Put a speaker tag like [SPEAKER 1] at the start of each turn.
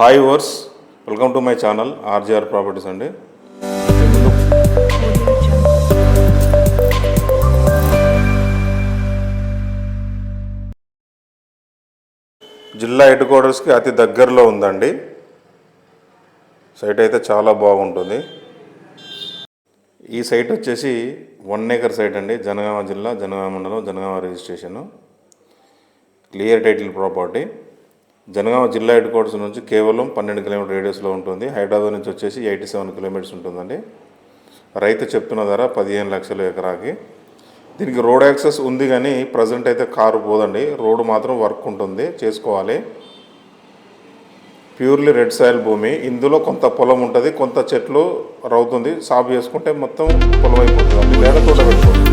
[SPEAKER 1] Hi viewers, welcome to my channel RGR properties అండి. జిల్లా head క్వార్టర్స్కి అతి దగ్గరలో ఉందండి. సైట్ అయితే చాలా బాగుంటుంది. ఈ సైట్ వచ్చేసి 1 acre సైట్ అండి. జనగామ జిల్లా, జనగామ మండలం, Jangaon registration, clear title property. Jangaon జిల్లా హెడ్ క్వార్టర్స్ నుంచి కేవలం 12 కిలోమీటర్ రేడియస్లో ఉంటుంది. హైదరాబాద్ నుంచి వచ్చేసి 87 కిలోమీటర్స్ ఉంటుందండి. రైతు చెప్తున్న ధర 15 లక్షలు ఎకరాకి. దీనికి రోడ్ యాక్సెస్ ఉంది కానీ ప్రజెంట్ అయితే కారు పోదండి. రోడ్డు మాత్రం వర్క్ ఉంటుంది, చేసుకోవాలి. ప్యూర్లీ రెడ్ సాయిల్ భూమి. ఇందులో కొంత పొలం ఉంటుంది, కొంత చెట్లు రవుతుంది. సాగు చేసుకుంటే మొత్తం పొలం అయిపోతుంది. లేదా తోట పెట్టుకోవచ్చు.